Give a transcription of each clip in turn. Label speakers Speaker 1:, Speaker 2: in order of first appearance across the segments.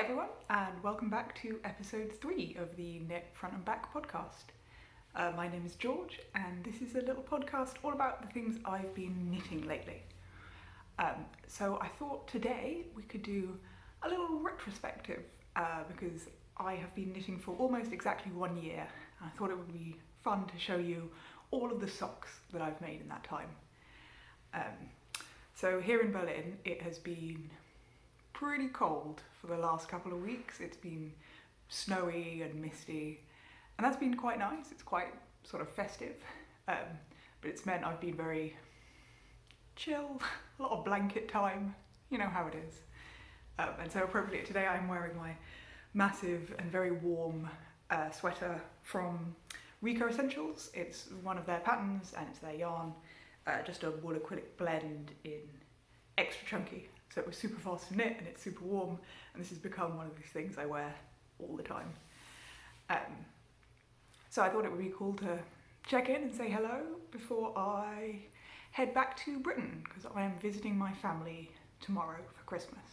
Speaker 1: everyone, and welcome back to episode 3 of the Knit Front and Back podcast. My name is George, and this is a little podcast all about the things I've been knitting lately. So I thought today we could do a little retrospective because I have been knitting for almost exactly 1 year. I thought it would be fun to show you all of the socks that I've made in that time. So here in Berlin, it has been pretty cold for the last couple of weeks. It's been snowy and misty, and that's been quite nice. It's quite sort of festive, but it's meant I've been very chill, a lot of blanket time, you know how it is. And so appropriately today I'm wearing my massive and very warm sweater from Rico Essentials. It's one of their patterns and it's their yarn, just a wool acrylic blend in extra chunky. So it was super fast to knit and it's super warm, and this has become one of these things I wear all the time. So I thought it would be cool to check in and say hello before I head back to Britain, because I am visiting my family tomorrow for Christmas.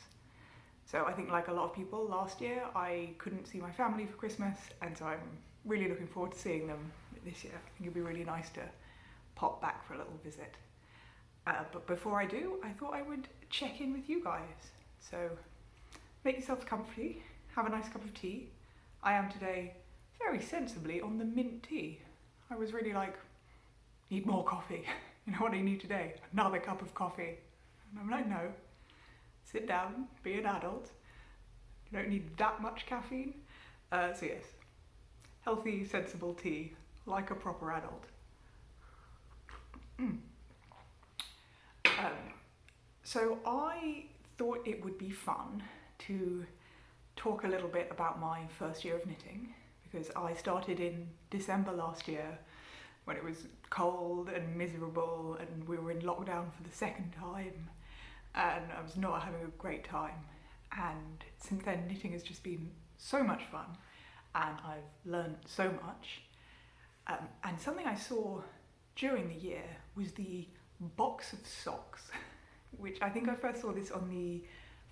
Speaker 1: So I think, like a lot of people last year, I couldn't see my family for Christmas, and so I'm really looking forward to seeing them this year. I think it'd be really nice to pop back for a little visit. But before I do, I thought I would check in with you guys. So make yourselves comfy, have a nice cup of tea. I am today very sensibly on the mint tea. I was really like, need more coffee. You know what I need today? Another cup of coffee. And I'm like, no, sit down, be an adult. You don't need that much caffeine. So yes, healthy, sensible tea, like a proper adult. So I thought it would be fun to talk a little bit about my first year of knitting, because I started in December last year when it was cold and miserable and we were in lockdown for the second time and I was not having a great time. And since then knitting has just been so much fun and I've learned so much. And something I saw during the year was the box of socks, which I think I first saw this on the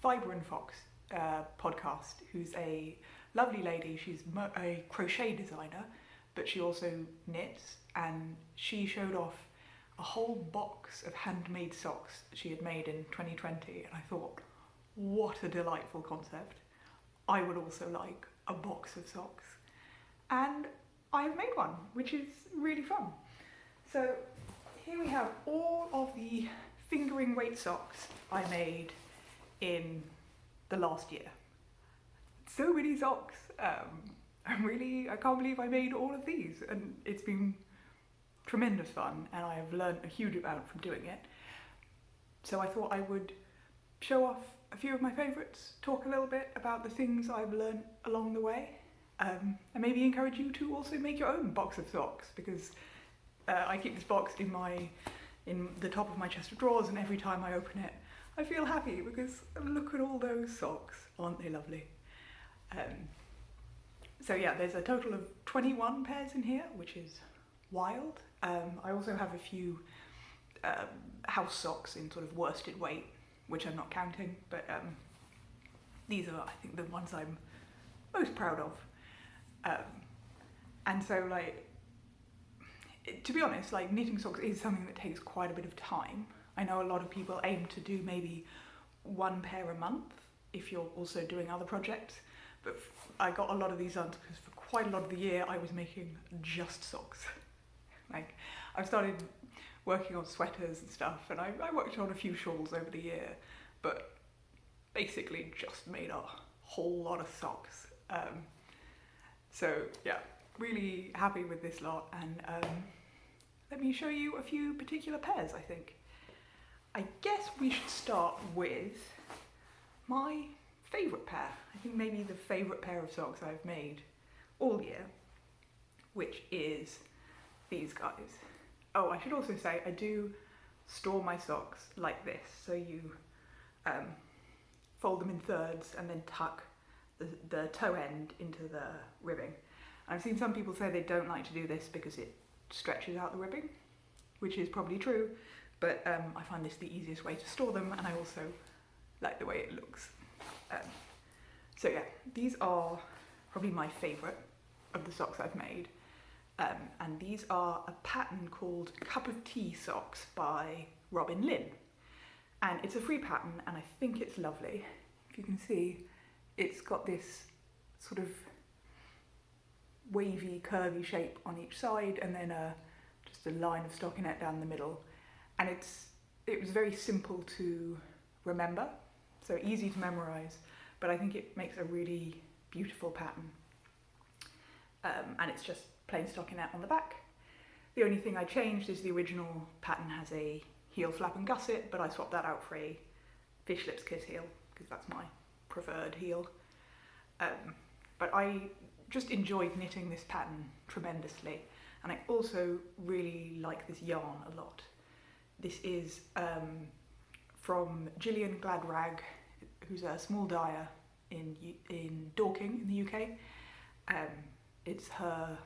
Speaker 1: Fiber and Fox podcast, who's a lovely lady. She's a crochet designer, but she also knits, and she showed off a whole box of handmade socks that she had made in 2020, and I thought, what a delightful concept. I would also like a box of socks, and I have made one, which is really fun. So here we have all of the fingering weight socks I made in the last year. So many socks. I can't believe I made all of these, and it's been tremendous fun and I have learned a huge amount from doing it. So I thought I would show off a few of my favourites, talk a little bit about the things I've learned along the way, and maybe encourage you to also make your own box of socks, because I keep this box in the top of my chest of drawers, and every time I open it I feel happy because look at all those socks, aren't they lovely? So yeah, there's a total of 21 pairs in here, which is wild. I also have a few house socks in sort of worsted weight, which I'm not counting, but these are, I think, the ones I'm most proud of. And so, like, to be honest, like, knitting socks is something that takes quite a bit of time. I know a lot of people aim to do maybe 1 pair a month if you're also doing other projects, but I got a lot of these done because for quite a lot of the year I was making just socks. Like, I've started working on sweaters and stuff, and I worked on a few shawls over the year, but basically just made a whole lot of socks. So yeah, really happy with this lot, and let me show you a few particular pairs, I think. I guess we should start with my favourite pair. I think maybe the favourite pair of socks I've made all year, which is these guys. Oh, I should also say I do store my socks like this. So you fold them in thirds and then tuck the toe end into the ribbing. I've seen some people say they don't like to do this because it stretches out the ribbing, which is probably true, but I find this the easiest way to store them, and I also like the way it looks. So yeah, these are probably my favourite of the socks I've made. And these are a pattern called Cup of Tea Socks by Robin Lynn. And it's a free pattern and I think it's lovely. If you can see, it's got this sort of wavy, curvy shape on each side and then just a line of stockinette down the middle. And it was very simple to remember, so easy to memorise, but I think it makes a really beautiful pattern. And it's just plain stockinette on the back. The only thing I changed is the original pattern has a heel flap and gusset, but I swapped that out for a fish lips kiss heel because that's my preferred heel. But I just enjoyed knitting this pattern tremendously, and I also really like this yarn a lot. This is from Gillian Gladrag, who's a small dyer in Dorking in the UK. It's her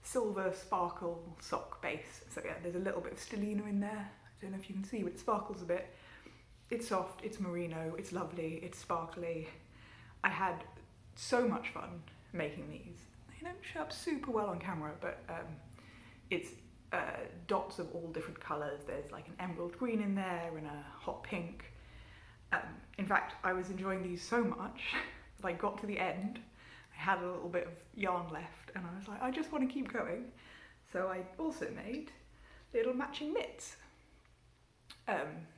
Speaker 1: silver sparkle sock base. So yeah, there's a little bit of stellina in there. I don't know if you can see, but it sparkles a bit. It's soft, it's merino, it's lovely, it's sparkly. I had so much fun making these. They don't show up super well on camera, but it's dots of all different colours. There's like an emerald green in there and a hot pink. In fact, I was enjoying these so much that I got to the end. I had a little bit of yarn left and I was like, I just want to keep going. So I also made little matching mitts.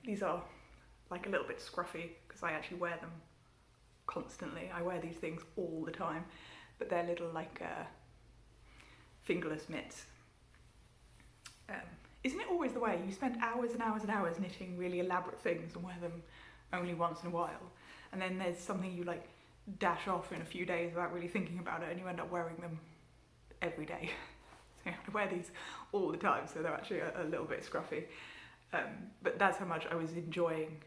Speaker 1: These are like a little bit scruffy because I actually wear them constantly. I wear these things all the time, but they're little like fingerless mitts. Isn't it always the way? You spend hours and hours and hours knitting really elaborate things and wear them only once in a while, and then there's something you like dash off in a few days without really thinking about it and you end up wearing them every day. So I wear these all the time, so they're actually a little bit scruffy. But that's how much I was enjoying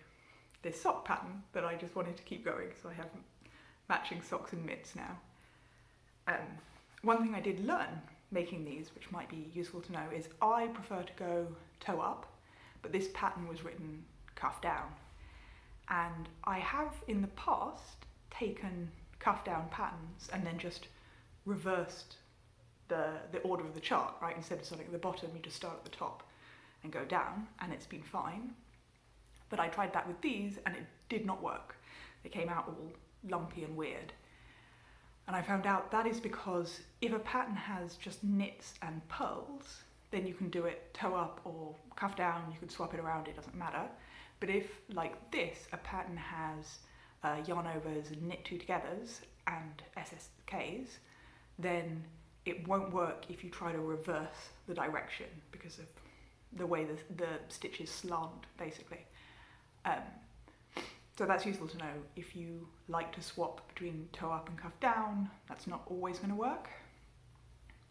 Speaker 1: this sock pattern that I just wanted to keep going, so I have matching socks and mitts now. One thing I did learn making these, which might be useful to know, is I prefer to go toe up, but this pattern was written cuff down. And I have in the past taken cuff down patterns and then just reversed the order of the chart, right? Instead of starting at the bottom, you just start at the top and go down, and it's been fine. But I tried that with these and it did not work. They came out all lumpy and weird. And I found out that is because if a pattern has just knits and purls, then you can do it toe up or cuff down, you can swap it around, it doesn't matter. But if, like this, a pattern has yarn overs and knit two togethers and SSKs, then it won't work if you try to reverse the direction because of the way the stitches slant, basically. So that's useful to know. If you like to swap between toe up and cuff down, that's not always going to work.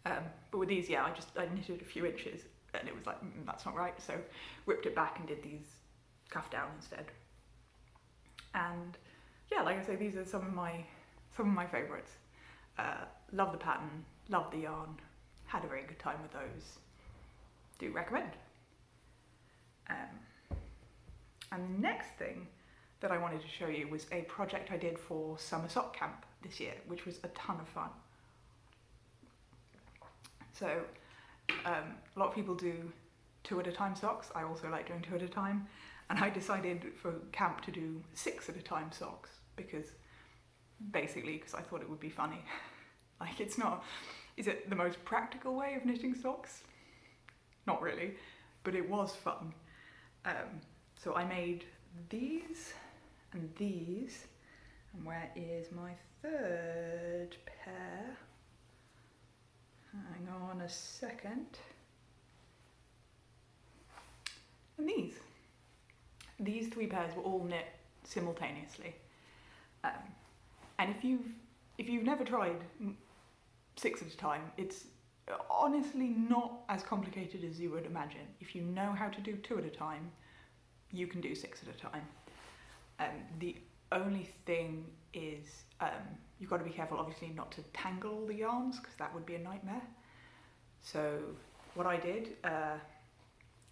Speaker 1: But with these, yeah, I knitted a few inches and it was like, that's not right. So ripped it back and did these cuff down instead. And yeah, like I say, these are some of my favourites. Love the pattern, love the yarn, had a very good time with those. Do recommend. And the next thing that I wanted to show you was a project I did for Summer Sock Camp this year, which was a ton of fun. So a lot of people do 2 at a time socks. I also like doing 2 at a time. And I decided for camp to do 6 at a time socks because I thought it would be funny. Like, it's not, is it the most practical way of knitting socks? Not really, but it was fun. So I made these and these, and where is my third pair? Hang on a second. And these 3 pairs were all knit simultaneously. And if you've never tried 6 at a time, it's honestly not as complicated as you would imagine. If you know how to do 2 at a time, you can do 6 at a time. The only thing is you've got to be careful, obviously, not to tangle all the yarns because that would be a nightmare. So what I did,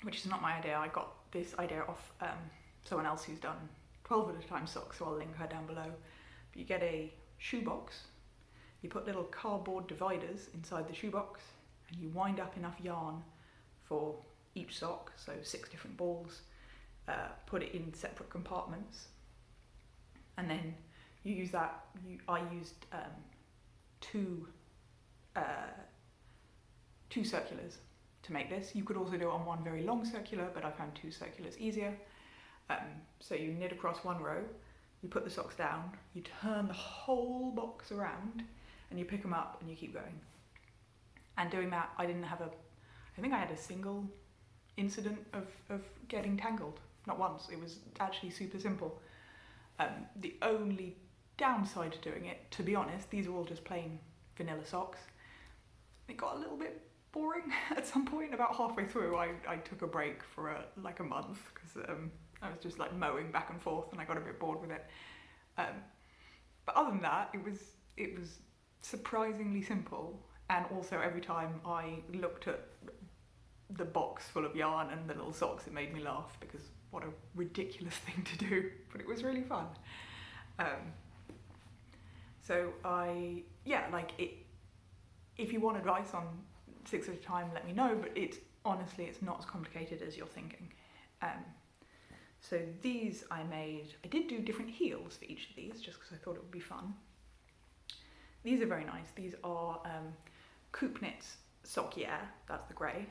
Speaker 1: which is not my idea, I got this idea off someone else who's done 12 at a time socks, so I'll link her down below. But you get a shoebox. You put little cardboard dividers inside the shoebox and you wind up enough yarn for each sock, so 6 different balls, put it in separate compartments, and then you use that. I used two circulars to make this. You could also do it on one very long circular, but I found 2 circulars easier. So you knit across one row, you put the socks down, you turn the whole box around, and you pick them up and you keep going. And doing that, I think I had a single incident of getting tangled. Not once. It was actually super simple. The only downside to doing it, to be honest, these are all just plain vanilla socks. It got a little bit boring at some point. About halfway through, I took a break for like a month because I was just like mowing back and forth, and I got a bit bored with it. But other than that, it was surprisingly simple. And also, every time I looked at the box full of yarn and the little socks, it made me laugh, because what a ridiculous thing to do, but it was really fun. So if you want advice on 6 at a time, let me know, but honestly, it's not as complicated as you're thinking. So these I did do different heels for each of these, just because I thought it would be fun. These are very nice. These are Coop Knits Sock Yeah, that's the grey,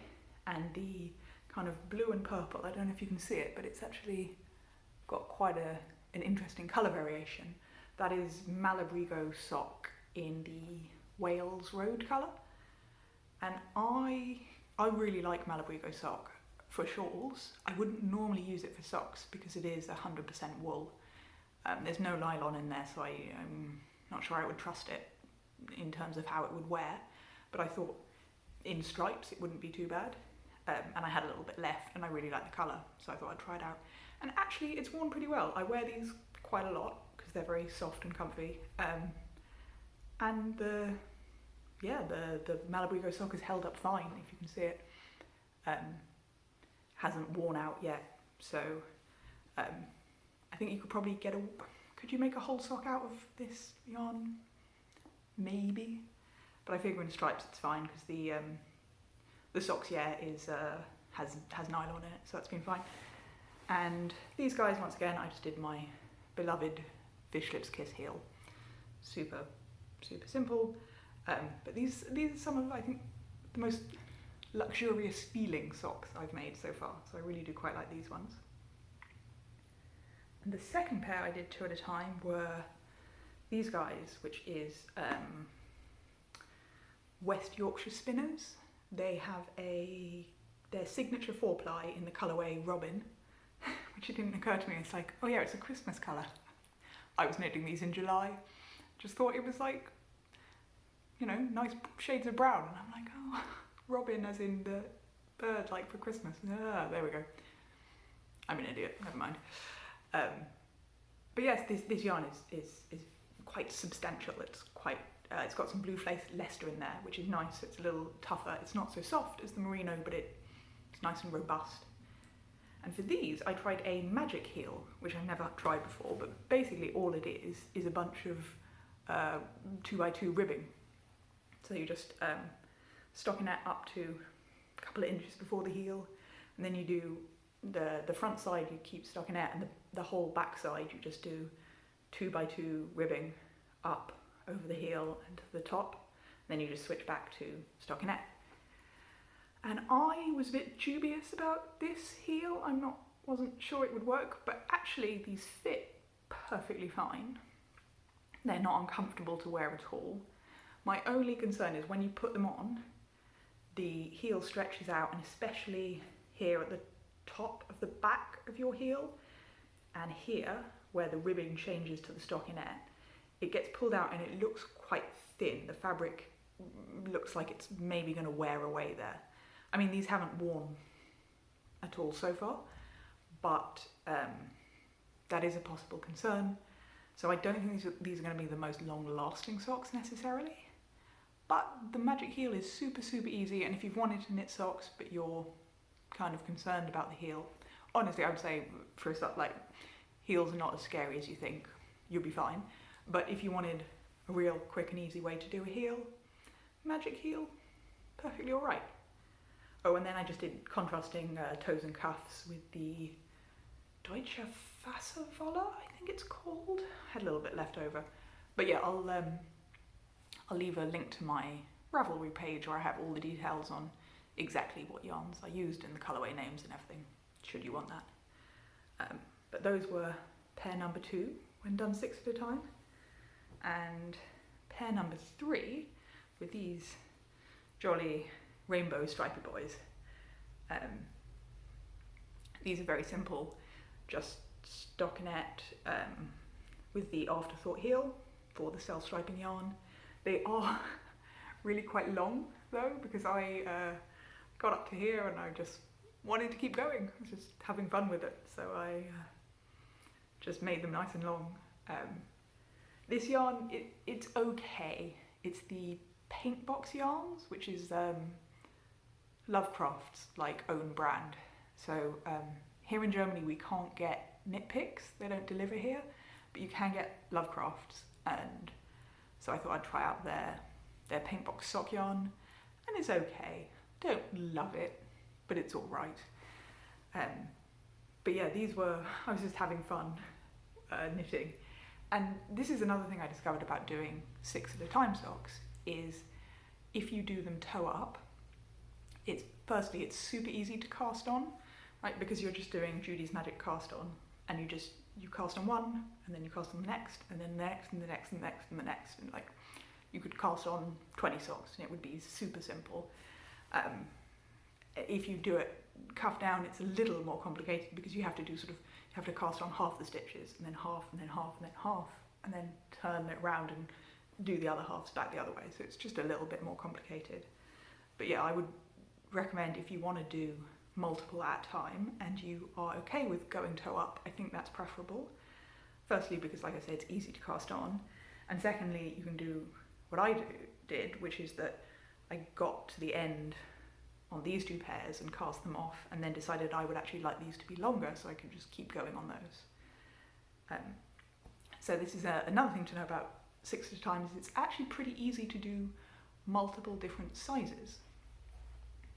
Speaker 1: and the kind of blue and purple, I don't know if you can see it, but it's actually got quite an interesting colour variation. That is Malabrigo sock in the Wales Road colour. And I really like Malabrigo sock for shawls. I wouldn't normally use it for socks because it is 100% wool. There's no nylon in there, so I'm not sure I would trust it in terms of how it would wear. But I thought in stripes it wouldn't be too bad. And I had a little bit left, and I really like the colour, so I thought I'd try it out. And actually, it's worn pretty well. I wear these quite a lot because they're very soft and comfy. And the Malabrigo sock has held up fine, if you can see it. Hasn't worn out yet, so I think you could probably could you make a whole sock out of this yarn? Maybe, but I figure in stripes it's fine, because the socks has nylon in it, so that's been fine. And these guys, once again, I just did my beloved Fish Lips Kiss heel. Super simple. But these are some of, I think, the most luxurious feeling socks I've made so far, so I really do quite like these ones. And the second pair I did 2 at a time were these guys, which is West Yorkshire Spinners. They have their signature 4-ply in the colourway Robin, which it didn't occur to me. It's like, oh yeah, it's a Christmas colour. I was knitting these in July, just thought it was like, you know, nice shades of brown, and I'm like, oh, Robin as in the bird, like for Christmas. Ah, there we go. I'm an idiot, never mind. But yes, this yarn is quite substantial. It's got some blue flake Leicester in there, which is nice. It's a little tougher. It's not so soft as the merino, but it's nice and robust. And for these, I tried a magic heel, which I've never tried before, but basically all it is a bunch of 2x2 ribbing. So you just stockinette up to a couple of inches before the heel, and then you do the front side, you keep stockinette, and the whole back side you just do 2x2 ribbing up over the heel and to the top, then you just switch back to stockinette. And I was a bit dubious about this heel. Wasn't sure it would work, but actually these fit perfectly fine. They're not uncomfortable to wear at all. My only concern is when you put them on, the heel stretches out, and especially here at the top of the back of your heel, and here where the ribbing changes to the stockinette, it gets pulled out and it looks quite thin. The fabric looks like it's maybe going to wear away there. I mean, these haven't worn at all so far, but that is a possible concern. So I don't think these are going to be the most long-lasting socks necessarily. But the magic heel is super easy, and if you've wanted to knit socks but you're kind of concerned about the heel, honestly I would say for a sock, like, heels are not as scary as you think. You'll be fine. But if you wanted a real quick and easy way to do a heel. Magic heel, perfectly alright. Oh, and then I just did contrasting toes and cuffs with the Deutsche Wasserwolle, I think it's called. I had a little bit left over. But yeah, I'll leave a link to my Ravelry page where I have all the details on exactly what yarns I used and the colourway names and everything, should you want that. But those were pair number 2 when done 6 at a time, and pair number 3 with these jolly rainbow stripy boys. These are very simple, just stockinette with the afterthought heel for the self-striping yarn. They are really quite long though, because I got up to here and I just wanted to keep going. I was just having fun with it, so I just made them nice and long. This yarn, it's okay. It's the paint box yarns, which is Lovecraft's own brand. So here in Germany we can't get knit picks, they don't deliver here, but you can get Lovecraft's, and so I thought I'd try out their paint box sock yarn, and it's okay. Don't love it, but it's all right. But yeah, I was just having fun knitting. And this is another thing I discovered about doing 6 at a time socks, is if you do them toe up, firstly it's super easy to cast on, right? Because you're just doing Judy's Magic cast on, and you cast on one, and then you cast on the next, and then the next, and the next, and the next, and the next, and you could cast on 20 socks, and it would be super simple. If you do it cuff down, it's a little more complicated, because you have to cast on half the stitches, and then half, and then half, and then half, and then turn it around and do the other halves back the other way. So it's just a little bit more complicated. But yeah, I would recommend, if you want to do multiple at a time and you are okay with going toe up, I think that's preferable. Firstly, because like I said, it's easy to cast on, and secondly, you can do what I did, which is that I got to the end on these 2 pairs and cast them off, and then decided I would actually like these to be longer, so I could just keep going on those. So this is another thing to know about 6 at a time, is it's actually pretty easy to do multiple different sizes.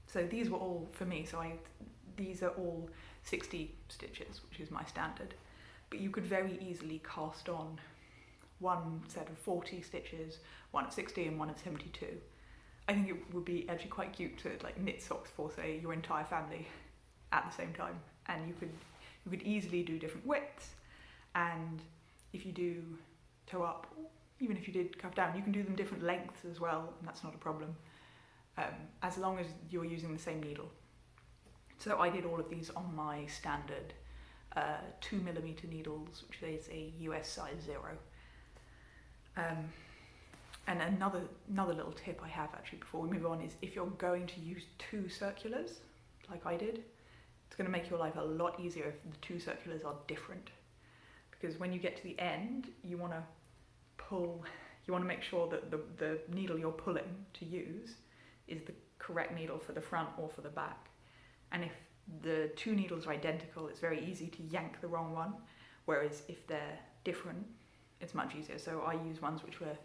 Speaker 1: So these were all, for me, these are all 60 stitches, which is my standard, but you could very easily cast on one set of 40 stitches, one at 60 and one at 72. I think it would be actually quite cute to knit socks for, say, your entire family at the same time, and you could easily do different widths, and if you do toe up, even if you did cuff down, you can do them different lengths as well, and that's not a problem, as long as you're using the same needle. So I did all of these on my standard 2mm needles, which is a US size 0. And another little tip I have actually before we move on is, if you're going to use 2 circulars, like I did, it's going to make your life a lot easier if the 2 circulars are different. Because when you get to the end, you want to make sure that the needle you're pulling to use is the correct needle for the front or for the back. And if the 2 needles are identical, it's very easy to yank the wrong one, whereas if they're different, it's much easier. So I use ones which were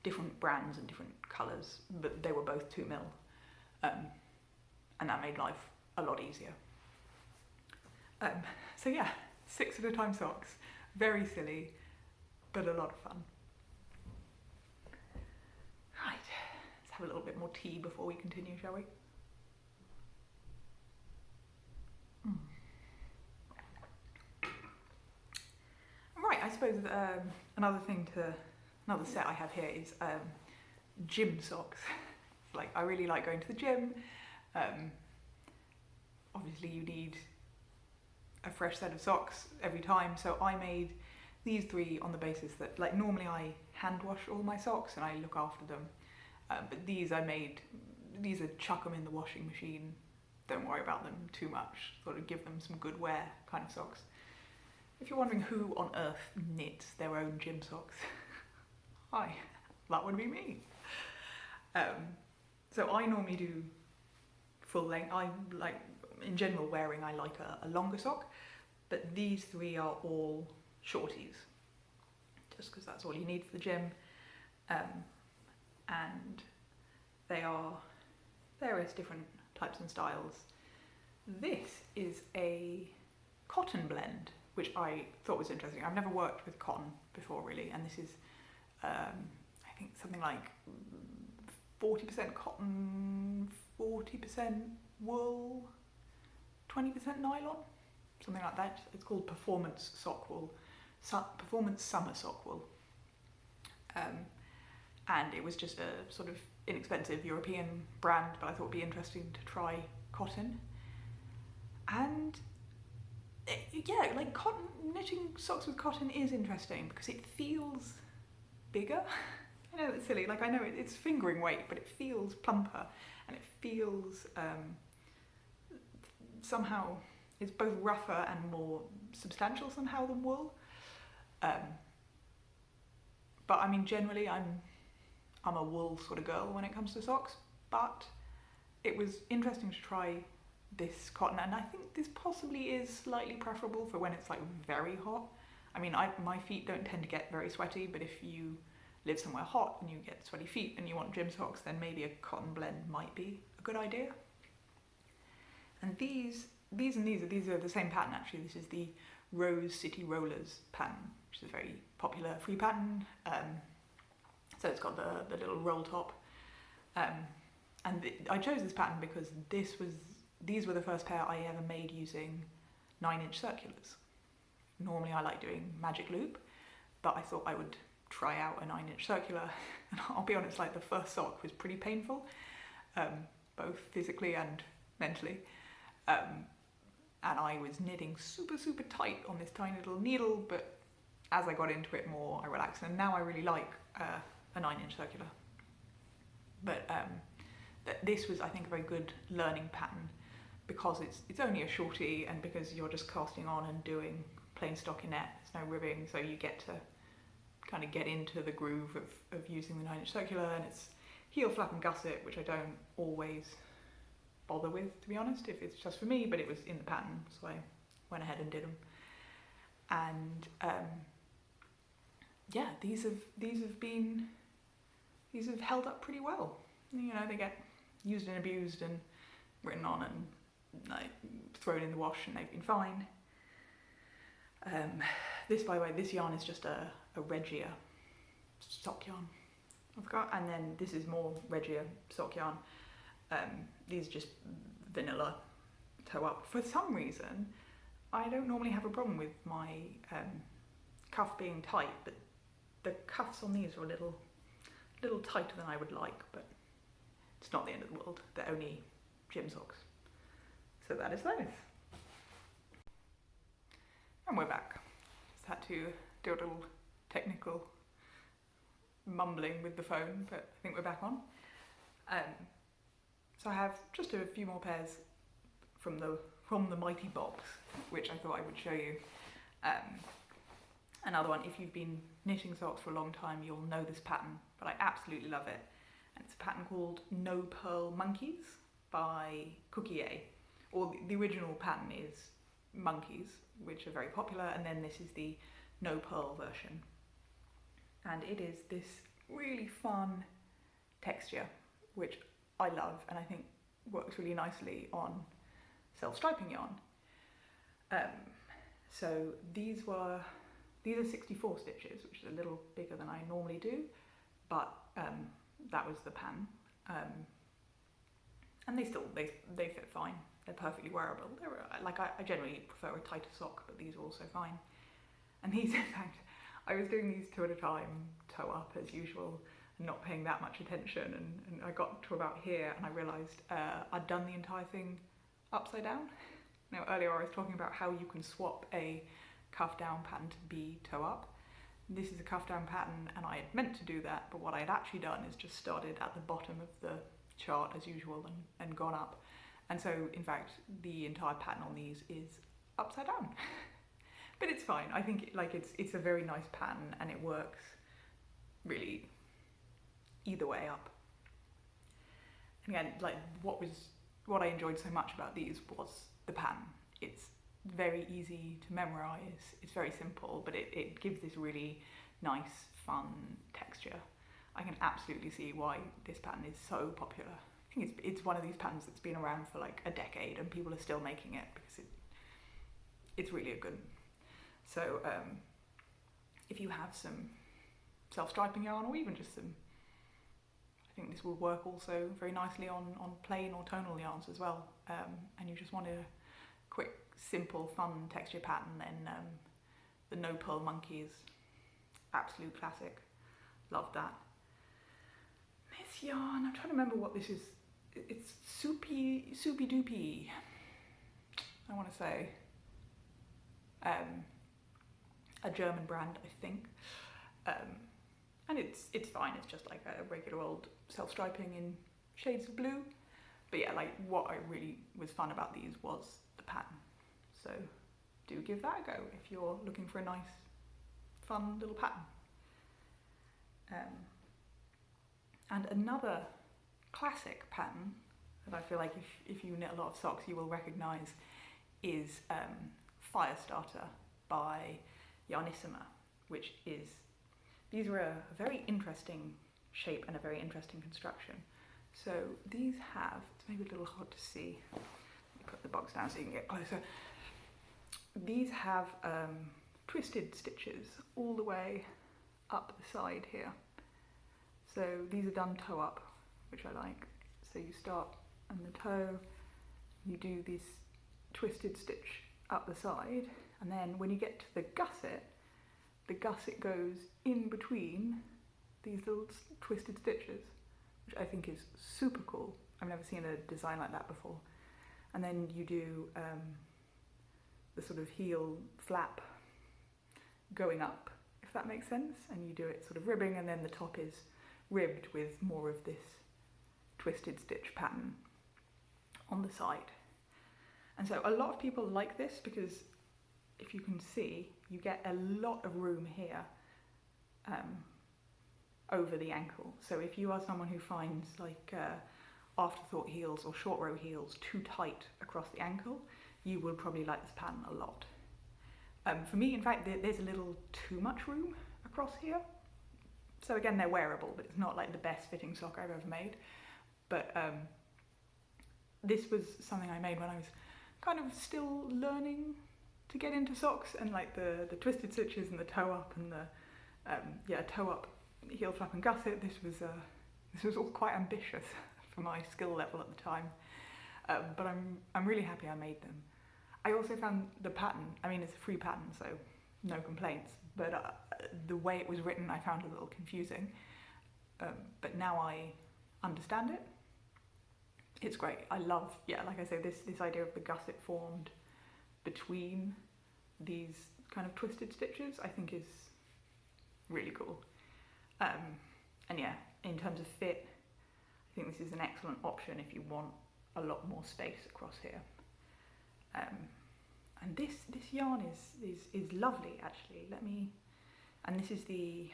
Speaker 1: different brands and different colours, but they were both 2mm, and that made life a lot easier. So yeah, 6 at a time socks, very silly, but a lot of fun. Right, let's have a little bit more tea before we continue, shall we? Right, I suppose another set I have here is gym socks. I really like going to the gym. Obviously you need a fresh set of socks every time, so I made these 3 on the basis that normally I hand wash all my socks and I look after them, but these are chuck them in the washing machine, don't worry about them too much, sort of give them some good wear kind of socks. If you're wondering who on earth knits their own gym socks, hi, that would be me. So I normally do full length. In general wearing, I like a longer sock, but these 3 are all shorties, just because that's all you need for the gym. um, and they are various different types and styles. This is a cotton blend, which I thought was interesting. I've never worked with cotton before really, and this is I think something like 40% cotton, 40% wool, 20% nylon, something like that. It's called Performance Sock Wool, Performance Summer Sock Wool. And it was just a sort of inexpensive European brand, but I thought it'd be interesting to try cotton. And yeah, like cotton, knitting socks with cotton is interesting because it feels bigger. I know it's silly, like I know it's fingering weight, but it feels plumper, and it feels somehow it's both rougher and more substantial somehow than wool. But I mean, generally I'm a wool sort of girl when it comes to socks, but it was interesting to try this cotton, and I think this possibly is slightly preferable for when it's like very hot. I mean, my feet don't tend to get very sweaty, but if you live somewhere hot and you get sweaty feet and you want gym socks, then maybe a cotton blend might be a good idea. And these are the same pattern actually. This is the Rose City Rollers pattern, which is a very popular free pattern. So it's got the little roll top. I chose this pattern because these were the first pair I ever made using 9-inch circulars. Normally I like doing magic loop, but I thought I would try out a 9-inch circular, and I'll be honest, like the first sock was pretty painful, both physically and mentally. And I was knitting super, super tight on this tiny little needle, but as I got into it more, I relaxed, and now I really like a 9-inch circular. But this was, I think, a very good learning pattern because it's only a shorty, and because you're just casting on and doing plain stockinette, there's no ribbing, so you get to kind of get into the groove of using the 9-inch circular, and it's heel, flap and gusset, which I don't always bother with, to be honest, if it's just for me, but it was in the pattern, so I went ahead and did them. And yeah, these have held up pretty well. You know, they get used and abused and written on and like thrown in the wash, and they've been fine. This, by the way, this yarn is just a Regia sock yarn, I forgot, and then this is more Regia sock yarn. These are just vanilla toe up. For some reason, I don't normally have a problem with my cuff being tight, but the cuffs on these are a little tighter than I would like, but it's not the end of the world. They're only gym socks. So that is those. And we're back. Just had to do a little technical mumbling with the phone, but I think we're back on. So I have just a few more pairs from the mighty box, which I thought I would show you. Another one, if you've been knitting socks for a long time, you'll know this pattern, but I absolutely love it. And it's a pattern called No Pearl Monkeys by Cookie A. Or the original pattern is monkeys, which are very popular, and then this is the No Pearl version. And it is this really fun texture, which I love, and I think works really nicely on self-striping yarn. So these are 64 stitches, which is a little bigger than I normally do, but that was the pattern. And they fit fine. They're perfectly wearable. I generally prefer a tighter sock, but these are also fine. And these, in fact, I was doing these 2 at a time, toe up as usual, and not paying that much attention, and I got to about here and I realised I'd done the entire thing upside down. Now earlier I was talking about how you can swap a cuff down pattern to be toe up. This is a cuff down pattern, and I had meant to do that, but what I had actually done is just started at the bottom of the chart as usual and gone up. And so in fact the entire pattern on these is upside down. But it's fine. I think it's a very nice pattern, and it works really either way up. And again, like what I enjoyed so much about these was the pattern. It's very easy to memorize, it's very simple, but it gives this really nice, fun texture. I can absolutely see why this pattern is so popular. I think it's one of these patterns that's been around for like a decade and people are still making it because it's really a good one. So if you have some self-striping yarn, or even just some, I think this will work also very nicely on plain or tonal yarns as well, and you just want a quick, simple, fun texture pattern, then the No Pearl Monkey is absolute classic. Love that. This yarn, I'm trying to remember what this is. It's Soupy Doopy, I want to say. A German brand, I think. And it's fine, it's just like a regular old self-striping in shades of blue. But yeah, like what I really was fun about these was the pattern. So do give that a go if you're looking for a nice, fun little pattern. And another classic pattern that I feel like if you knit a lot of socks you will recognise is Firestarter by Yarnissima, which is, these are a very interesting shape and a very interesting construction. So these have, it's maybe a little hard to see, let me put the box down so you can get closer. These have twisted stitches all the way up the side here. So these are done toe up, which I like. So you start on the toe, you do this twisted stitch up the side, and then when you get to the gusset goes in between these little twisted stitches, which I think is super cool. I've never seen a design like that before. And then you do the sort of heel flap going up, if that makes sense, and you do it sort of ribbing, and then the top is ribbed with more of this twisted stitch pattern on the side. And so a lot of people like this because if you can see, you get a lot of room here over the ankle. So if you are someone who finds like afterthought heels or short row heels too tight across the ankle, you will probably like this pattern a lot. For me, in fact, there's a little too much room across here. So again, they're wearable, but it's not like the best fitting sock I've ever made. But this was something I made when I was kind of still learning to get into socks, and like the twisted stitches and the toe up and the toe up heel flap and gusset. This was all quite ambitious for my skill level at the time, but I'm really happy I made them. I also found the pattern, I mean it's a free pattern so no complaints, but the way it was written I found a little confusing, but now I understand it. It's great. I love, yeah, like I say, this idea of the gusset formed between these kind of twisted stitches I think is really cool. And yeah, in terms of fit, I think this is an excellent option if you want a lot more space across here. And this yarn is lovely actually. And this is the,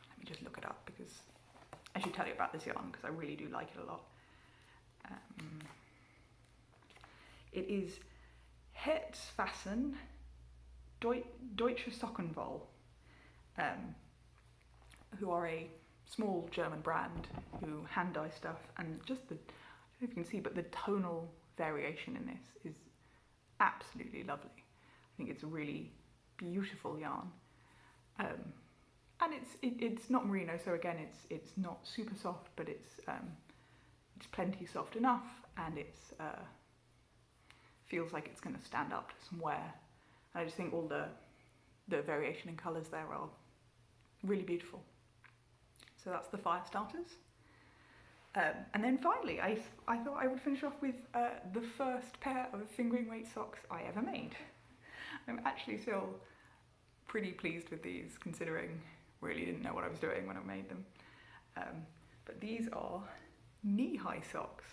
Speaker 1: let me just look it up because I should tell you about this yarn because I really do like it a lot. It is Herzfassen Deutsche Sockenwoll, who are a small German brand who hand dye stuff, and just the, I don't know if you can see, but the tonal variation in this is absolutely lovely. I think it's a really beautiful yarn, and it's not merino, so again it's not super soft, but it's plenty soft enough, and it's feels like it's going to stand up to some wear. And I just think all the variation in colours there are really beautiful. So that's the Firestarters. And then finally, I thought I would finish off with the first pair of fingering weight socks I ever made. I'm actually still pretty pleased with these, considering I really didn't know what I was doing when I made them. But these are Kneehigh socks,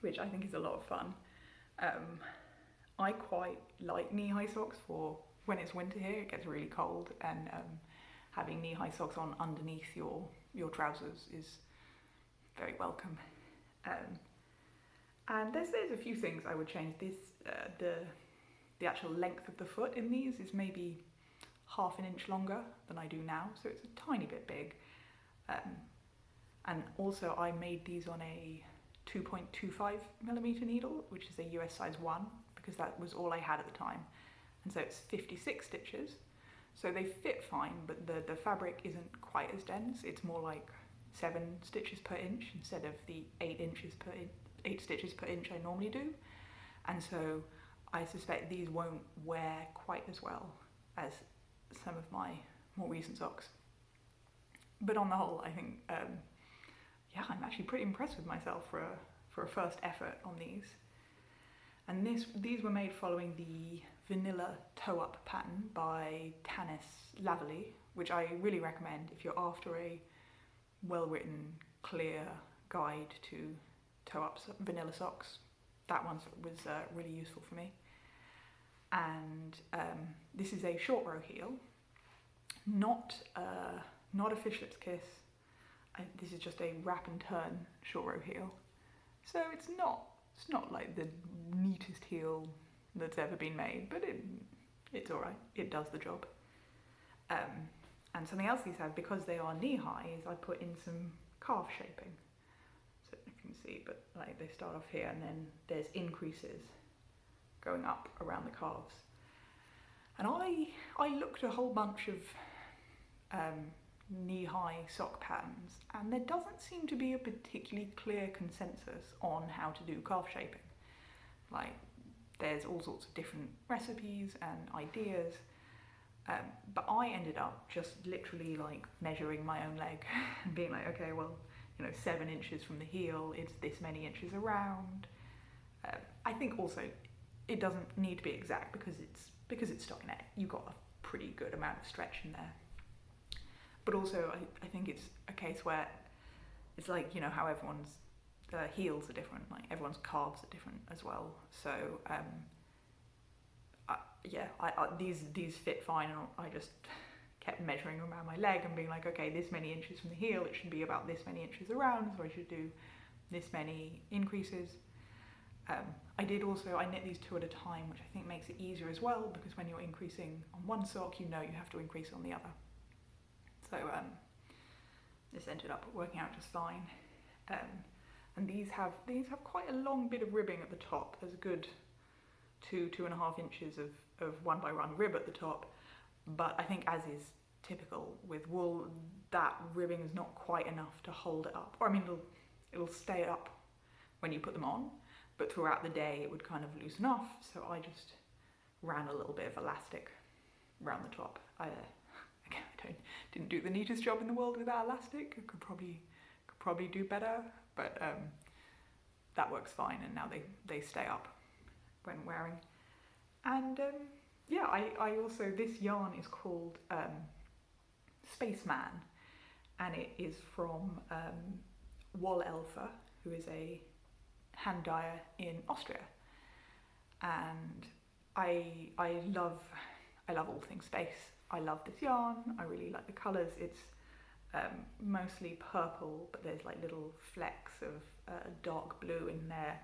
Speaker 1: which I think is a lot of fun. I quite like knee-high socks for when it's winter here, it gets really cold, and having knee-high socks on underneath your trousers is very welcome. And there's a few things I would change. This the actual length of the foot in these is maybe 1/2 inch longer than I do now, so it's a tiny bit big. And also I made these on a 2.25mm needle, which is a US size 1, because that was all I had at the time. And so it's 56 stitches. So they fit fine, but the fabric isn't quite as dense. It's more like 7 stitches per inch instead of the 8 stitches per inch I normally do. And so I suspect these won't wear quite as well as some of my more recent socks. But on the whole, I think, yeah, I'm actually pretty impressed with myself for a first effort on these. And these were made following the vanilla toe-up pattern by Tanis Lavallee, which I really recommend if you're after a well-written, clear guide to toe-up vanilla socks. That one was really useful for me. And this is a short row heel, not a fishlip's kiss. This is just a wrap and turn short row heel. So it's not like the neatest heel that's ever been made, but it's alright. It does the job. And something else these have, because they are knee-high, is I put in some calf shaping. So you can see, but like they start off here and then there's increases going up around the calves. And I looked a whole bunch of knee-high sock patterns, and there doesn't seem to be a particularly clear consensus on how to do calf shaping. Like, there's all sorts of different recipes and ideas, but I ended up just literally like measuring my own leg and being like, okay, well, 7 inches from the heel, it's this many inches around. I think also it doesn't need to be exact because it's stockinette. You've got a pretty good amount of stretch in there. But also I think it's a case where it's like, how everyone's heels are different, like everyone's calves are different as well. So these fit fine, and I just kept measuring around my leg and being like, okay, this many inches from the heel, it should be about this many inches around, so I should do this many increases. I knit these 2 at a time, which I think makes it easier as well, because when you're increasing on one sock, you have to increase on the other. So this ended up working out just fine. And these have quite a long bit of ribbing at the top. There's a good 2.5 inches of 1x1 rib at the top, but I think, as is typical with wool, that ribbing is not quite enough to hold it up. Or I mean, it'll stay up when you put them on, but throughout the day it would kind of loosen off. So I just ran a little bit of elastic around the top. I didn't do the neatest job in the world with that elastic. I could probably do better, but that works fine, and now they stay up when wearing. And yeah, I also, this yarn is called Spaceman, and it is from Woll Elfa, who is a hand dyer in Austria. And I love all things space. I love this yarn. I really like the colours. It's mostly purple, but there's like little flecks of dark blue in there,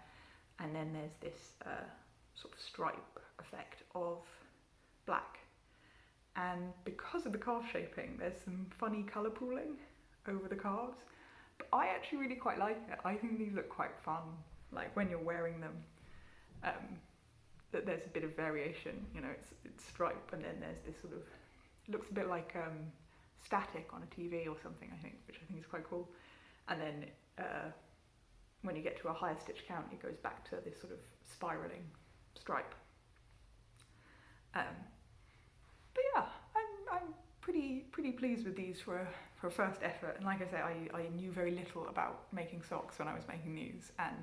Speaker 1: and then there's this sort of stripe effect of black. And because of the calf shaping, there's some funny colour pooling over the calves, but I actually really quite like it. I think these look quite fun, like when you're wearing them, that there's a bit of variation. It's stripe, and then there's this sort of, looks a bit like static on a TV or something, I think, which I think is quite cool. And then when you get to a higher stitch count, it goes back to this sort of spiraling stripe. But yeah, I'm pretty pleased with these for a first effort. And like I say, I knew very little about making socks when I was making these, and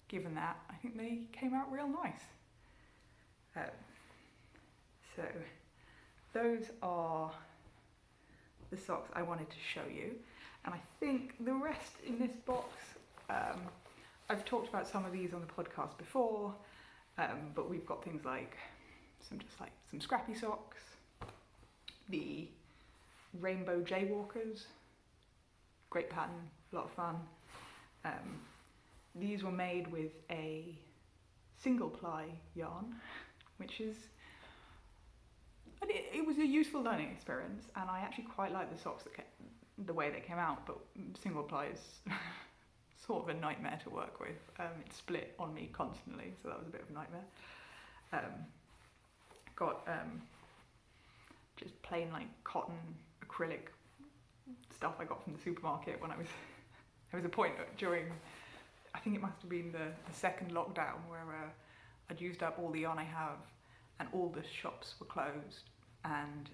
Speaker 1: given that, I think they came out real nice. So those are the socks I wanted to show you, and I think the rest in this box, I've talked about some of these on the podcast before, but we've got things like some scrappy socks, the rainbow jaywalkers, great pattern, a lot of fun. These were made with a single ply yarn, which is, it was a useful learning experience, and I actually quite like the socks the way they came out, but single ply is sort of a nightmare to work with. It split on me constantly, so that was a bit of a nightmare. Got just plain like cotton acrylic stuff I got from the supermarket when I was. There was a point during, I think it must have been the second lockdown, where I'd used up all the yarn I have, and all the shops were closed, and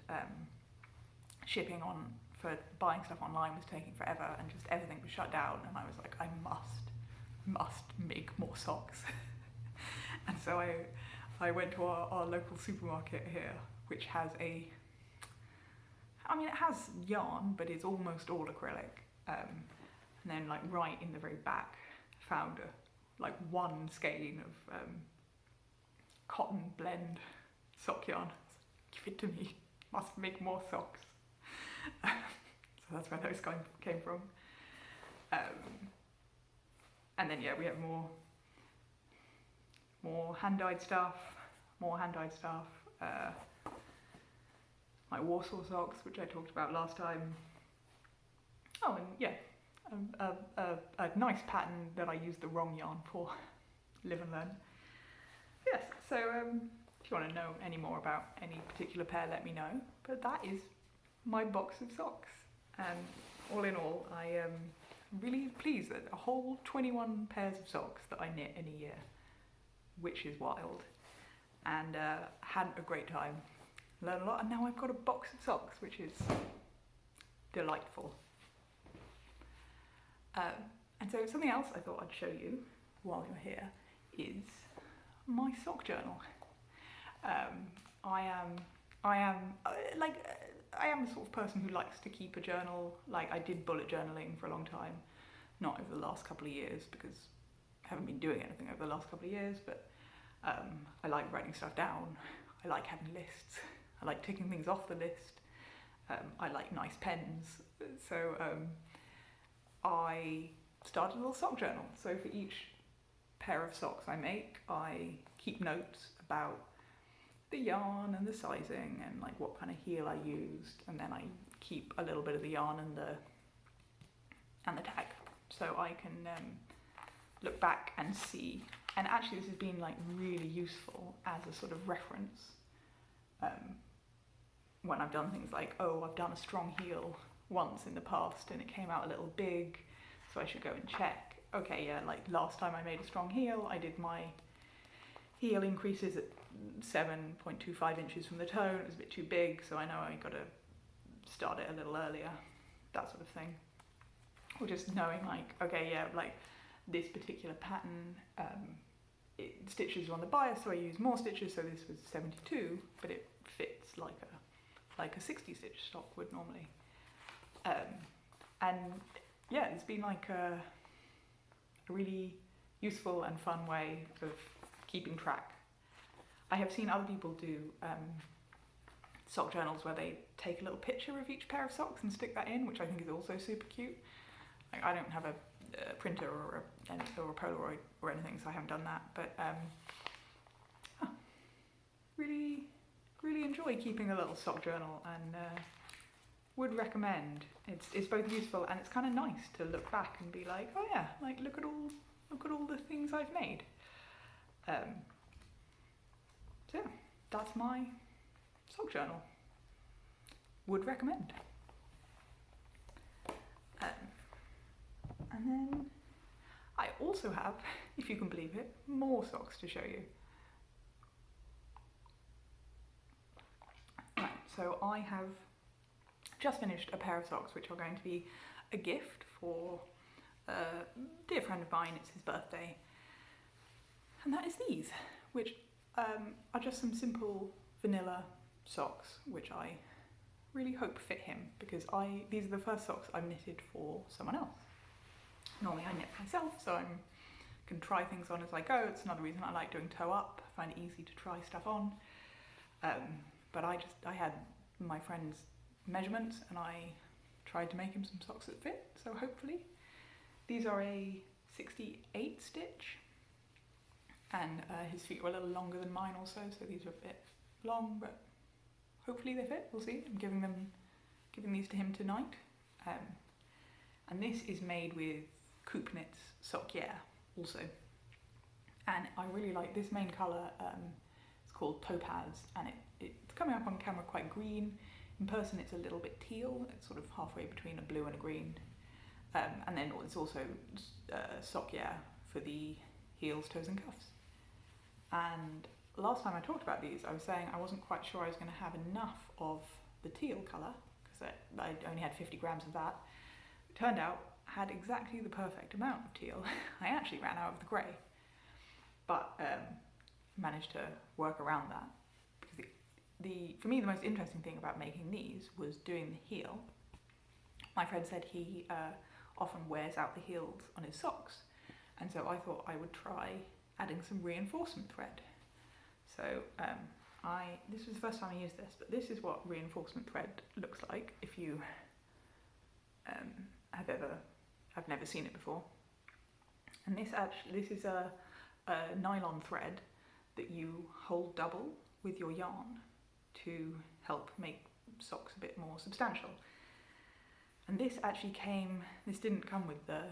Speaker 1: shipping on for buying stuff online was taking forever, and just everything was shut down, and I was like, I must make more socks. And so I went to our local supermarket here, which has it has yarn, but it's almost all acrylic. And then like right in the very back, found one skein of cotton blend sock yarn. Give it to me, must make more socks. So that's where those came from. And then we have more hand-dyed stuff, my Warsaw socks, which I talked about last time. Oh, and a nice pattern that I used the wrong yarn for. Live and learn. Yes, so if you want to know any more about any particular pair, let me know. But that is my box of socks. And all in all, I am really pleased that a whole 21 pairs of socks that I knit in a year, which is wild. And had a great time. Learned a lot, and now I've got a box of socks, which is delightful. And so something else I thought I'd show you while you're here is my sock journal. I am the sort of person who likes to keep a journal. Like, I did bullet journaling for a long time, not over the last couple of years because I haven't been doing anything over the last couple of years, but I like writing stuff down. I like having lists. I like ticking things off the list. I like nice pens. So I started a little sock journal. So for each pair of socks I make, I keep notes about the yarn and the sizing and like what kind of heel I used, and then I keep a little bit of the yarn and the tag, so I can look back and see. And actually, this has been like really useful as a sort of reference when I've done things like, oh, I've done a strong heel once in the past and it came out a little big, so I should go and check. Okay, yeah, like last time I made a strong heel, I did my heel increases at 7.25 inches from the toe. It was a bit too big, so I know I got to start it a little earlier, that sort of thing. Or just knowing like, okay, yeah, like this particular pattern, stitches are on the bias, so I use more stitches, so this was 72, but it fits like a 60 stitch sock would normally. And yeah, it's been like a really useful and fun way of keeping track. I have seen other people do sock journals where they take a little picture of each pair of socks and stick that in, which I think is also super cute. Like, I don't have a printer or a Polaroid or anything, so I haven't done that, but really enjoy keeping a little sock journal, and would recommend. It's both useful and it's kind of nice to look back and be like, oh yeah, like look at all the things I've made. So yeah, that's my sock journal. Would recommend. And then I also have, if you can believe it, more socks to show you. Right, so I have just finished a pair of socks which are going to be a gift for a dear friend of mine. It's his birthday. And that is these, which are just some simple vanilla socks, which I really hope fit him, because these are the first socks I've knitted for someone else. Normally I knit myself, so I can try things on as I go. It's another reason I like doing toe up. I find it easy to try stuff on. But I had my friend's measurements and I tried to make him some socks that fit, so hopefully. These are a 68 stitch, and his feet were a little longer than mine also, so these are a bit long, but hopefully they fit. We'll see. I'm giving these to him tonight. And this is made with Kupnitz Sokjer also. And I really like this main colour. It's called Topaz, and it's coming up on camera quite green. In person it's a little bit teal. It's sort of halfway between a blue and a green. And then it's also Sokjer for the heels, toes and cuffs. And last time I talked about these, I was saying I wasn't quite sure I was going to have enough of the teal colour, because I only had 50 grams of that. It turned out I had exactly the perfect amount of teal. I actually ran out of the grey, but managed to work around that. Because for me, the most interesting thing about making these was doing the heel. My friend said he often wears out the heels on his socks, and so I thought I would try adding some reinforcement thread. So this was the first time I used this, but this is what reinforcement thread looks like if you have never seen it before. And this is a nylon thread that you hold double with your yarn to help make socks a bit more substantial. And this actually this didn't come with the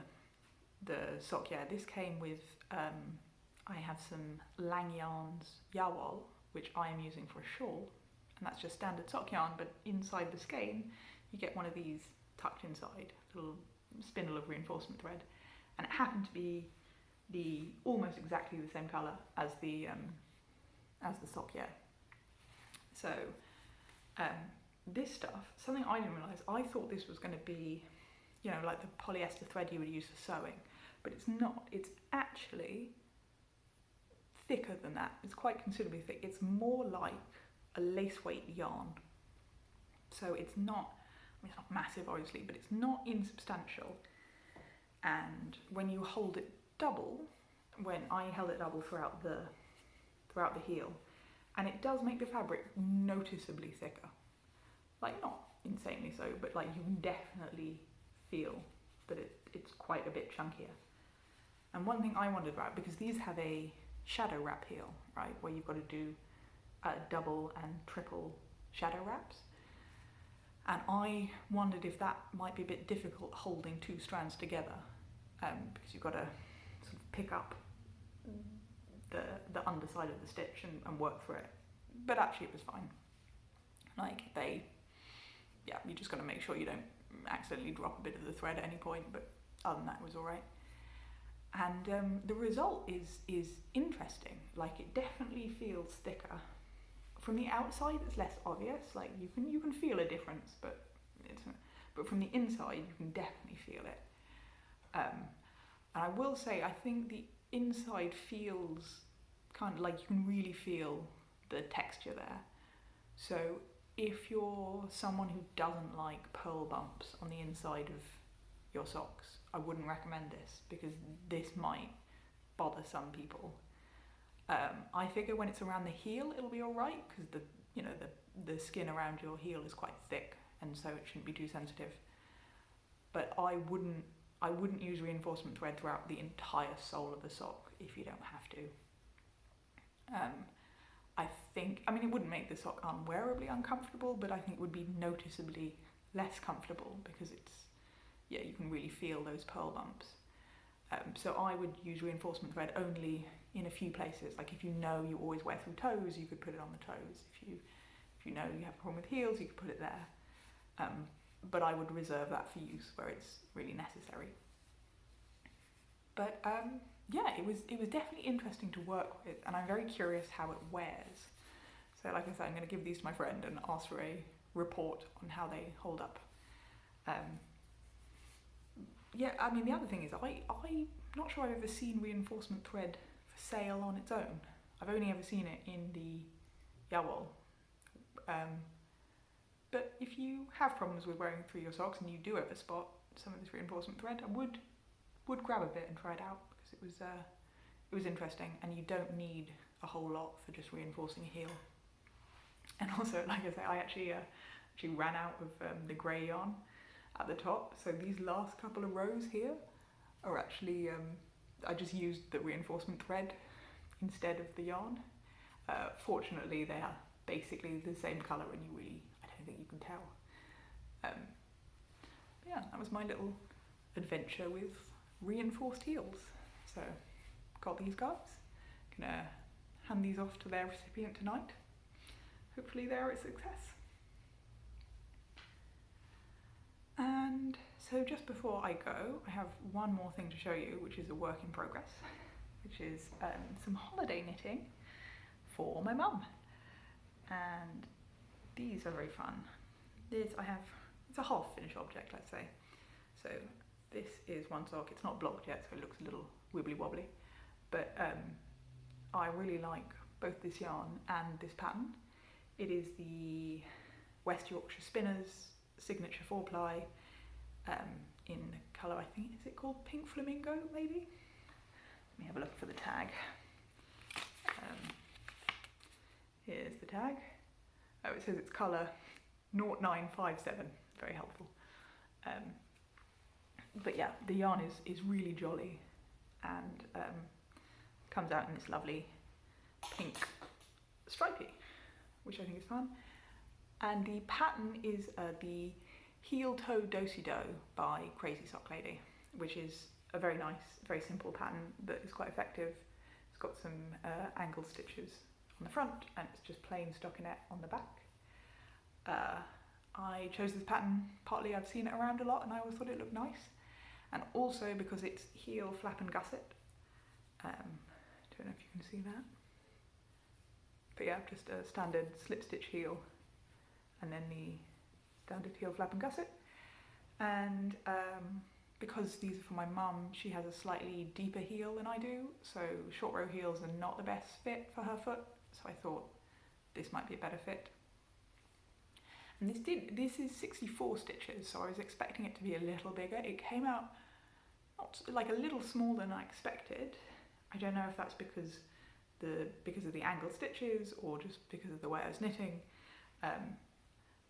Speaker 1: Sokjer. This came with, I have some Lang Yarns Yawol, which I am using for a shawl, and that's just standard sock yarn, but inside the skein you get one of these tucked inside, a little spindle of reinforcement thread, and it happened to be almost exactly the same colour as the Sokjer. So this stuff, something I didn't realise, I thought this was going to be, like the polyester thread you would use for sewing, but it's not. It's actually thicker than that. It's quite considerably thick. It's more like a lace weight yarn. So it's not massive obviously, but it's not insubstantial. And when you hold it double, when I held it double throughout the heel, and it does make the fabric noticeably thicker. Like, not insanely so, but like you can definitely feel that it's quite a bit chunkier. And one thing I wondered about, because these have a shadow wrap heel, right, where you've got to do double and triple shadow wraps, and I wondered if that might be a bit difficult holding two strands together, because you've got to sort of pick up the underside of the stitch and work through it. But actually it was fine. Like, you just got to make sure you don't accidentally drop a bit of the thread at any point, but other than that it was alright. And the result is interesting. Like, it definitely feels thicker. From the outside it's less obvious, like you can feel a difference, but from the inside you can definitely feel it. And I will say, I think the inside feels kind of like you can really feel the texture there. So if you're someone who doesn't like pearl bumps on the inside of your socks, I wouldn't recommend this, because this might bother some people. I figure when it's around the heel it'll be alright, because the skin around your heel is quite thick, and so it shouldn't be too sensitive. But I wouldn't use reinforcement thread throughout the entire sole of the sock if you don't have to. It wouldn't make the sock unwearably uncomfortable, but I think it would be noticeably less comfortable, because you can really feel those pearl bumps. So I would use reinforcement thread only in a few places. Like, if you always wear through toes, you could put it on the toes. If you know you have a problem with heels, you could put it there. But I would reserve that for use where it's really necessary. But it was definitely interesting to work with, and I'm very curious how it wears. So like I said, I'm going to give these to my friend and ask for a report on how they hold up. The other thing is, I'm not sure I've ever seen reinforcement thread for sale on its own. I've only ever seen it in the Yawol. But if you have problems with wearing through your socks and you do ever spot some of this reinforcement thread, I would grab a bit and try it out, because it was interesting, and you don't need a whole lot for just reinforcing a heel. And also, like I say, I actually ran out of the grey yarn at the top, so these last couple of rows here are actually, I just used the reinforcement thread instead of the yarn. Fortunately, they are basically the same colour, and I don't think you can tell. yeah, that was my little adventure with reinforced heels. So got these guys, gonna hand these off to their recipient tonight. Hopefully they're a success. And so just before I go, I have one more thing to show you, which is a work in progress, which is some holiday knitting for my mum. And these are very fun. This it's a half finished object, let's say. So this is one sock. It's not blocked yet, so it looks a little wibbly wobbly. But I really like both this yarn and this pattern. It is the West Yorkshire Spinners signature 4-ply in the colour, I think, is it called Pink Flamingo, maybe? Let me have a look for the tag. Here's the tag. Oh, it says it's colour 0957, very helpful. But yeah, the yarn is really jolly and comes out in this lovely pink stripey, which I think is fun. And the pattern is the Heel Toe Do-Si Do by Crazy Sock Lady, which is a very nice, very simple pattern that is quite effective. It's got some angle stitches on the front and it's just plain stockinette on the back. I chose this pattern partly I've seen it around a lot and I always thought it looked nice, and also because it's heel, flap and gusset. Don't know if you can see that, but yeah, just a standard slip stitch heel and then the standard heel, flap and gusset. And because these are for my mum, she has a slightly deeper heel than I do, so short row heels are not the best fit for her foot, so I thought this might be a better fit. And this is 64 stitches, so I was expecting it to be a little bigger. It came out like a little smaller than I expected. I don't know if that's because of the angled stitches or just because of the way I was knitting,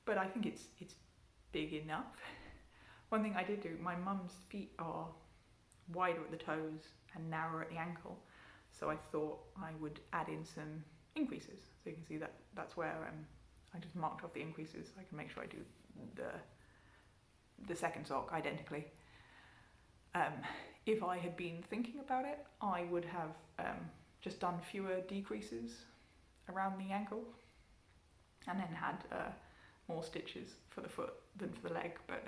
Speaker 1: but I think it's big enough. One thing I did do, my mum's feet are wider at the toes and narrower at the ankle, so I thought I would add in some increases. So you can see that that's where I just marked off the increases so I can make sure I do the second sock identically. If I had been thinking about it, I would have just done fewer decreases around the ankle and then had more stitches for the foot than for the leg, but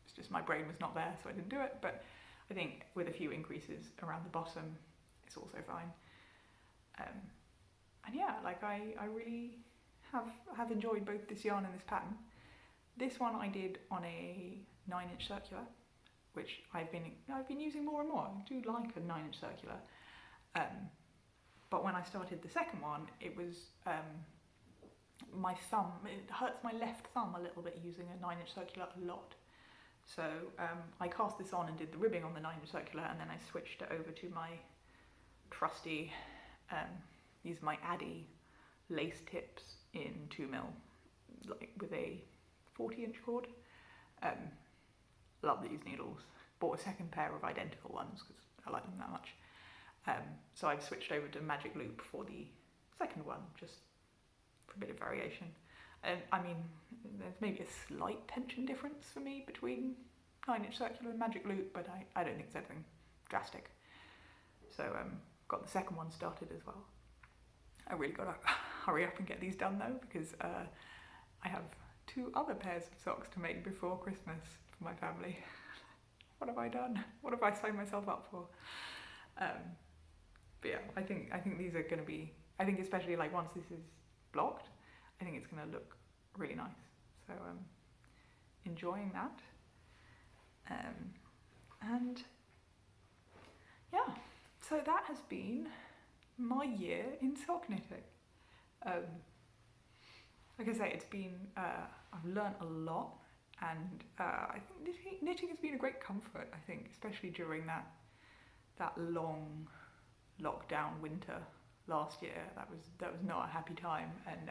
Speaker 1: it's just my brain was not there, so I didn't do it. But I think with a few increases around the bottom, it's also fine. And yeah, like I really have enjoyed both this yarn and this pattern. This one I did on a 9-inch circular, which I've been using more and more. I do like a 9-inch circular. But when I started the second one, it was my thumb. It hurts my left thumb a little bit using a 9-inch circular a lot. So I cast this on and did the ribbing on the 9-inch circular, and then I switched it over to my trusty, these are my Addy lace tips in 2mm, like with a 40-inch cord. Love these needles. Bought a second pair of identical ones because I like them that much. So I've switched over to Magic Loop for the second one, just for a bit of variation. And I mean, there's maybe a slight tension difference for me between 9-inch circular and Magic Loop, but I don't think it's anything drastic. So got the second one started as well. I really got to hurry up and get these done though, because I have 2 other pairs of socks to make before Christmas for my family. What have I done? What have I signed myself up for? But yeah, I think these are going to be, I think especially like once this is blocked, I think it's going to look really nice. So enjoying that. And yeah, so that has been my year in sock knitting. Like I say, it's been, I've learnt a lot, and I think knitting has been a great comfort, I think, especially during that long lockdown winter last year. That was not a happy time, and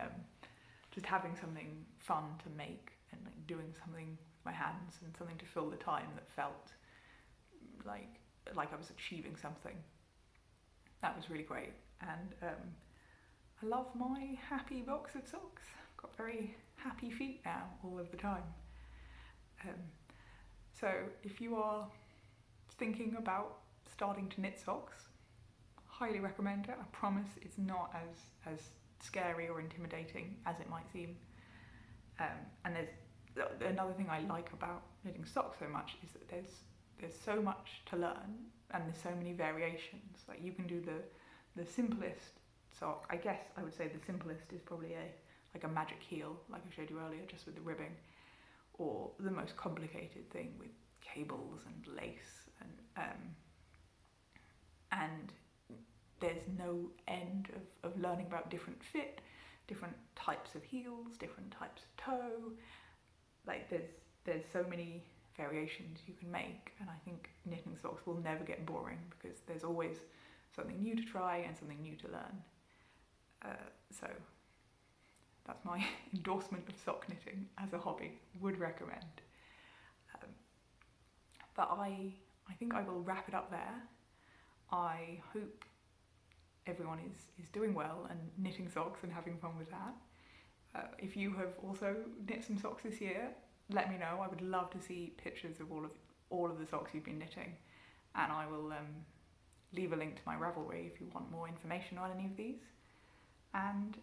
Speaker 1: just having something fun to make and like doing something with my hands and something to fill the time that felt like I was achieving something. That was really great, and I love my happy box of socks. I've got very happy feet now all of the time. So if you are thinking about starting to knit socks, highly recommend it. I promise it's not as scary or intimidating as it might seem. And there's another thing I like about knitting socks so much is that there's so much to learn and there's so many variations. Like you can do the simplest sock. I guess I would say the simplest is probably like a magic heel, like I showed you earlier, just with the ribbing, or the most complicated thing with cables and lace and there's no end of learning about different fit, different types of heels, different types of toe. Like there's so many variations you can make, and I think knitting socks will never get boring because there's always something new to try and something new to learn. So that's my endorsement of sock knitting as a hobby. Would recommend. But I think I will wrap it up there. I hope everyone is doing well and knitting socks and having fun with that. If you have also knit some socks this year, let me know. I would love to see pictures of all of the socks you've been knitting, and I will leave a link to my Ravelry if you want more information on any of these. And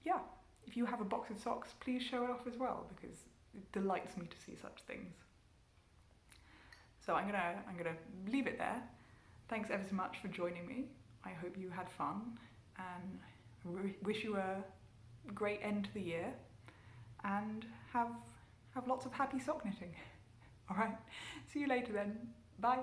Speaker 1: yeah, if you have a box of socks, please show it off as well because it delights me to see such things. So I'm gonna leave it there. Thanks ever so much for joining me. I hope you had fun and wish you a great end to the year and have lots of happy sock knitting. All right, see you later then. Bye.